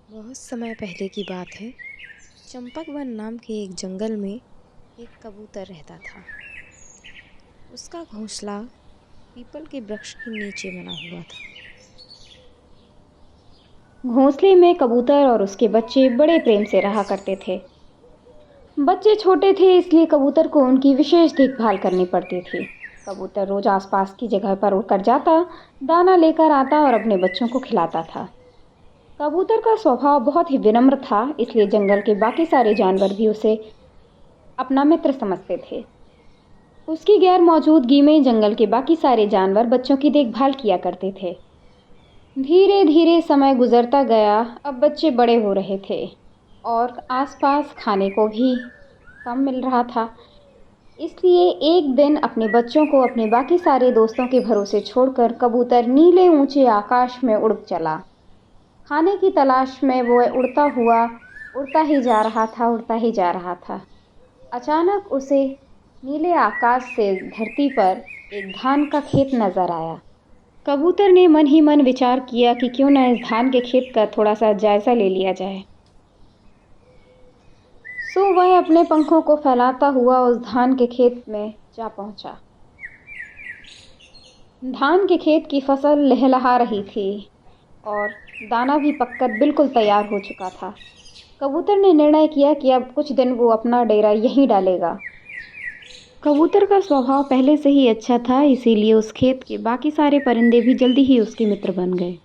बहुत समय पहले की बात है। चंपक वन नाम के एक जंगल में एक कबूतर रहता था। उसका घोंसला पीपल के वृक्ष के नीचे बना हुआ था। घोंसले में कबूतर और उसके बच्चे बड़े प्रेम से रहा करते थे। बच्चे छोटे थे इसलिए कबूतर को उनकी विशेष देखभाल करनी पड़ती थी। कबूतर रोज आसपास की जगह पर उड़कर जाता, दाना लेकर आता और अपने बच्चों को खिलाता था। कबूतर का स्वभाव बहुत ही विनम्र था, इसलिए जंगल के बाकी सारे जानवर भी उसे अपना मित्र समझते थे। उसकी गैर मौजूदगी में जंगल के बाकी सारे जानवर बच्चों की देखभाल किया करते थे। धीरे धीरे समय गुजरता गया। अब बच्चे बड़े हो रहे थे और आसपास खाने को भी कम मिल रहा था। इसलिए एक दिन अपने बच्चों को अपने बाकी सारे दोस्तों के भरोसे छोड़कर कबूतर नीले ऊंचे आकाश में उड़ चला। खाने की तलाश में वो उड़ता ही जा रहा था, उड़ता ही जा रहा था। अचानक उसे नीले आकाश से धरती पर एक धान का खेत नजर आया। कबूतर ने मन ही मन विचार किया कि क्यों न इस धान के खेत का थोड़ा सा जायजा ले लिया जाए। सो वह अपने पंखों को फैलाता हुआ उस धान के खेत में जा पहुंचा। धान के खेत की फसल लहलहा रही थी और दाना भी पककर बिल्कुल तैयार हो चुका था। कबूतर ने निर्णय किया कि अब कुछ दिन वो अपना डेरा यहीं डालेगा। कबूतर का स्वभाव पहले से ही अच्छा था, इसीलिए उस खेत के बाकी सारे परिंदे भी जल्दी ही उसके मित्र बन गए।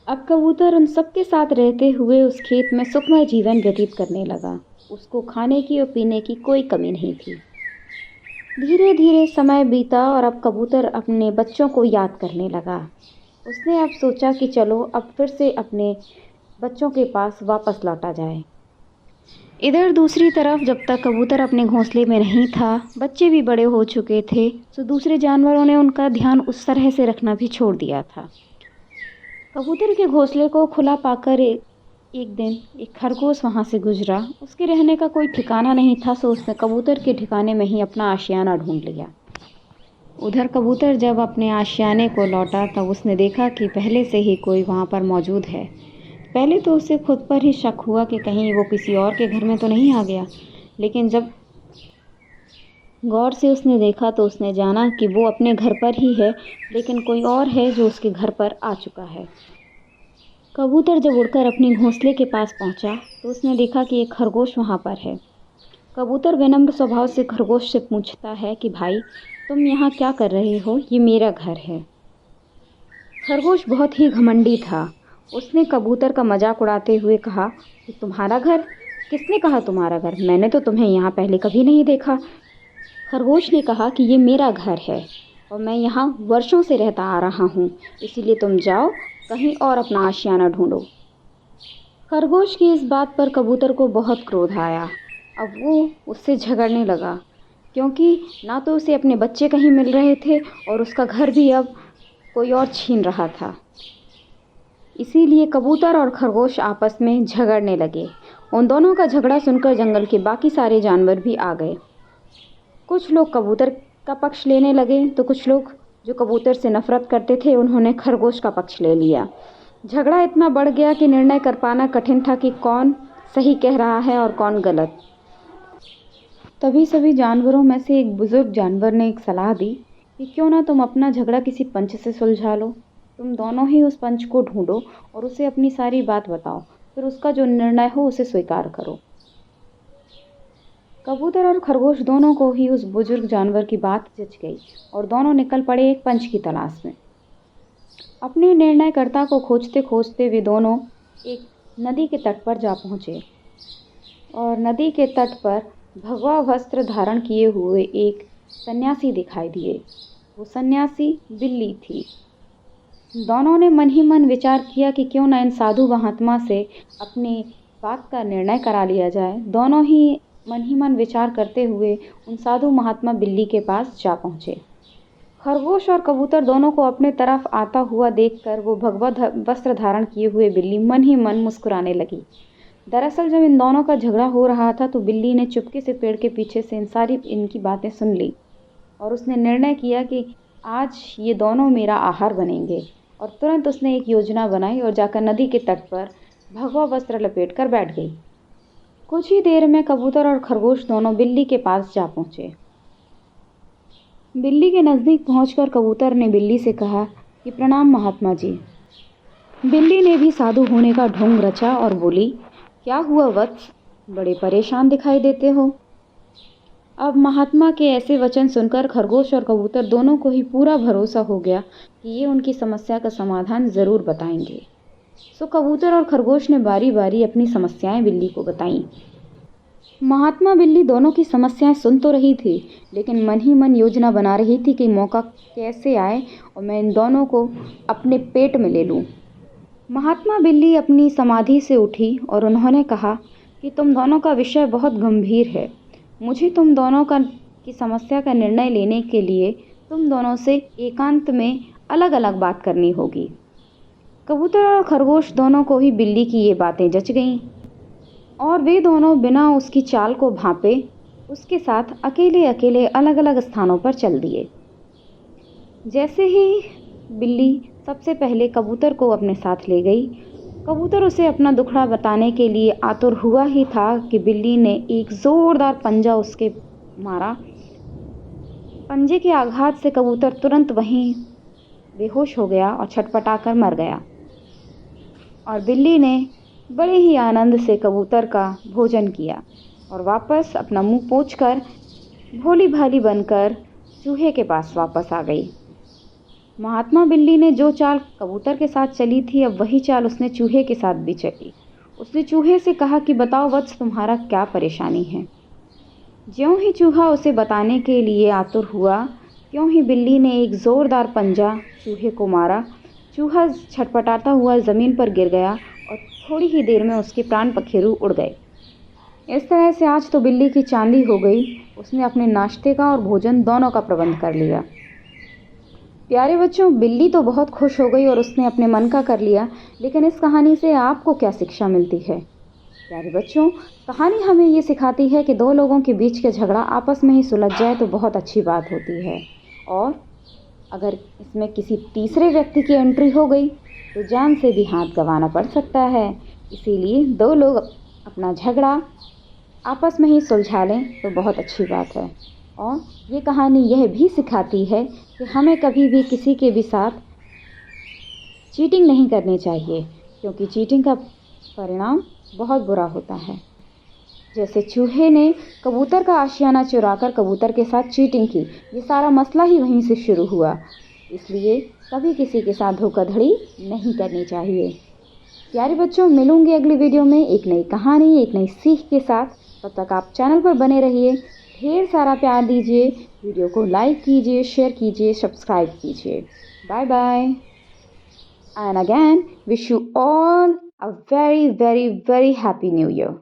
अब कबूतर उन सबके साथ रहते हुए उस खेत में सुखमय जीवन व्यतीत करने लगा। उसको खाने की और पीने की कोई कमी नहीं थी। धीरे धीरे समय बीता और अब कबूतर अपने बच्चों को याद करने लगा। उसने अब सोचा कि चलो अब फिर से अपने बच्चों के पास वापस लौटा जाए। इधर दूसरी तरफ जब तक कबूतर अपने घोंसले में नहीं था, बच्चे भी बड़े हो चुके थे, तो दूसरे जानवरों ने उनका ध्यान उस तरह से रखना भी छोड़ दिया था। कबूतर के घोंसले को खुला पाकर एक दिन एक खरगोश वहां से गुजरा। उसके रहने का कोई ठिकाना नहीं था, सो उसने कबूतर के ठिकाने में ही अपना आशियाना ढूंढ लिया। उधर कबूतर जब अपने आशियाने को लौटा तब उसने देखा कि पहले से ही कोई वहां पर मौजूद है। पहले तो उसे खुद पर ही शक हुआ कि कहीं वो किसी और के घर में तो नहीं आ गया, लेकिन जब गौर से उसने देखा तो उसने जाना कि वो अपने घर पर ही है, लेकिन कोई और है जो उसके घर पर आ चुका है। कबूतर जब उड़कर अपने घोंसले के पास पहुंचा तो उसने देखा कि एक खरगोश वहां पर है। कबूतर विनम्र स्वभाव से खरगोश से पूछता है कि भाई, तुम यहाँ क्या कर रहे हो? ये मेरा घर है। खरगोश बहुत ही घमंडी था। उसने कबूतर का मजाक उड़ाते हुए कहा कि तुम्हारा घर? किसने कहा तुम्हारा घर? मैंने तो तुम्हें यहाँ पहले कभी नहीं देखा। खरगोश ने कहा कि ये मेरा घर है और मैं यहाँ वर्षों से रहता आ रहा हूँ, इसीलिए तुम जाओ कहीं और अपना आशियाना ढूंढो। खरगोश की इस बात पर कबूतर को बहुत क्रोध आया। अब वो उससे झगड़ने लगा, क्योंकि ना तो उसे अपने बच्चे कहीं मिल रहे थे और उसका घर भी अब कोई और छीन रहा था। इसीलिए कबूतर और खरगोश आपस में झगड़ने लगे। उन दोनों का झगड़ा सुनकर जंगल के बाकी सारे जानवर भी आ गए। कुछ लोग कबूतर का पक्ष लेने लगे तो कुछ लोग जो कबूतर से नफरत करते थे उन्होंने खरगोश का पक्ष ले लिया। झगड़ा इतना बढ़ गया कि निर्णय कर पाना कठिन था कि कौन सही कह रहा है और कौन गलत। तभी सभी जानवरों में से एक बुजुर्ग जानवर ने एक सलाह दी कि क्यों ना तुम अपना झगड़ा किसी पंच से सुलझा लो। तुम दोनों ही उस पंच को ढूंढो और उसे अपनी सारी बात बताओ, फिर उसका जो निर्णय हो उसे स्वीकार करो। कबूतर और खरगोश दोनों को ही उस बुजुर्ग जानवर की बात जच गई और दोनों निकल पड़े एक पंच की तलाश में। अपने निर्णयकर्ता को खोजते खोजते वे दोनों एक नदी के तट पर जा पहुंचे और नदी के तट पर भगवा वस्त्र धारण किए हुए एक सन्यासी दिखाई दिए। वो सन्यासी बिल्ली थी। दोनों ने मन ही मन विचार किया कि क्यों न इन साधु महात्मा से अपनी बात का निर्णय करा लिया जाए। दोनों ही मन विचार करते हुए उन साधु महात्मा बिल्ली के पास जा पहुंचे। खरगोश और कबूतर दोनों को अपने तरफ आता हुआ देखकर वो भगवा वस्त्र धारण किए हुए बिल्ली मन ही मन मुस्कुराने लगी। दरअसल जब इन दोनों का झगड़ा हो रहा था तो बिल्ली ने चुपके से पेड़ के पीछे से इनकी बातें सुन ली और उसने निर्णय किया कि आज ये दोनों मेरा आहार बनेंगे। और तुरंत उसने एक योजना बनाई और जाकर नदी के तट पर भगवा वस्त्र लपेट कर बैठ गई। कुछ ही देर में कबूतर और खरगोश दोनों बिल्ली के पास जा पहुंचे। बिल्ली के नज़दीक पहुंचकर कबूतर ने बिल्ली से कहा कि प्रणाम महात्मा जी। बिल्ली ने भी साधु होने का ढोंग रचा और बोली, क्या हुआ वत्स, बड़े परेशान दिखाई देते हो। अब महात्मा के ऐसे वचन सुनकर खरगोश और कबूतर दोनों को ही पूरा भरोसा हो गया कि ये उनकी समस्या का समाधान ज़रूर बताएंगे। सो कबूतर और खरगोश ने बारी बारी अपनी समस्याएं बिल्ली को बताईं। महात्मा बिल्ली दोनों की समस्याएं सुन तो रही थी, लेकिन मन ही मन योजना बना रही थी कि मौका कैसे आए और मैं इन दोनों को अपने पेट में ले लूं। महात्मा बिल्ली अपनी समाधि से उठी और उन्होंने कहा कि तुम दोनों का विषय बहुत गंभीर है। मुझे तुम दोनों की समस्या का निर्णय लेने के लिए तुम दोनों से एकांत में अलग अलग बात करनी होगी। कबूतर और खरगोश दोनों को ही बिल्ली की ये बातें जच गईं और वे दोनों बिना उसकी चाल को भांपे उसके साथ अकेले अकेले अलग अलग स्थानों पर चल दिए। जैसे ही बिल्ली सबसे पहले कबूतर को अपने साथ ले गई, कबूतर उसे अपना दुखड़ा बताने के लिए आतुर हुआ ही था कि बिल्ली ने एक ज़ोरदार पंजा उसके मारा। पंजे के आघात से कबूतर तुरंत वहीं बेहोश हो गया और छटपटाकर मर गया और बिल्ली ने बड़े ही आनंद से कबूतर का भोजन किया और वापस अपना मुंह पोंछकर भोली भाली बनकर चूहे के पास वापस आ गई। महात्मा बिल्ली ने जो चाल कबूतर के साथ चली थी, अब वही चाल उसने चूहे के साथ भी चली। उसने चूहे से कहा कि बताओ वत्स, तुम्हारा क्या परेशानी है। ज्यों ही चूहा उसे बताने के लिए आतुर हुआ, त्यों ही बिल्ली ने एक ज़ोरदार पंजा चूहे को मारा। चूहा छटपटाता हुआ ज़मीन पर गिर गया और थोड़ी ही देर में उसके प्राण पखेरु उड़ गए। इस तरह से आज तो बिल्ली की चांदी हो गई। उसने अपने नाश्ते का और भोजन दोनों का प्रबंध कर लिया। प्यारे बच्चों, बिल्ली तो बहुत खुश हो गई और उसने अपने मन का कर लिया, लेकिन इस कहानी से आपको क्या शिक्षा मिलती है? प्यारे बच्चों, कहानी हमें ये सिखाती है कि दो लोगों के बीच का झगड़ा आपस में ही सुलझ जाए तो बहुत अच्छी बात होती है, और अगर इसमें किसी तीसरे व्यक्ति की एंट्री हो गई तो जान से भी हाथ गंवाना पड़ सकता है। इसीलिए दो लोग अपना झगड़ा आपस में ही सुलझा लें तो बहुत अच्छी बात है। और ये कहानी यह भी सिखाती है कि हमें कभी भी किसी के भी साथ चीटिंग नहीं करनी चाहिए, क्योंकि चीटिंग का परिणाम बहुत बुरा होता है। जैसे चूहे ने कबूतर का आशियाना चुराकर कबूतर के साथ चीटिंग की, ये सारा मसला ही वहीं से शुरू हुआ। इसलिए कभी किसी के साथ धोखाधड़ी नहीं करनी चाहिए। प्यारे बच्चों, मिलूंगी अगली वीडियो में एक नई कहानी, एक नई सीख के साथ। तब तक आप चैनल पर बने रहिए, ढेर सारा प्यार दीजिए, वीडियो को लाइक कीजिए, शेयर कीजिए, सब्सक्राइब कीजिए। Bye bye, and again wish you all a very very very happy new year.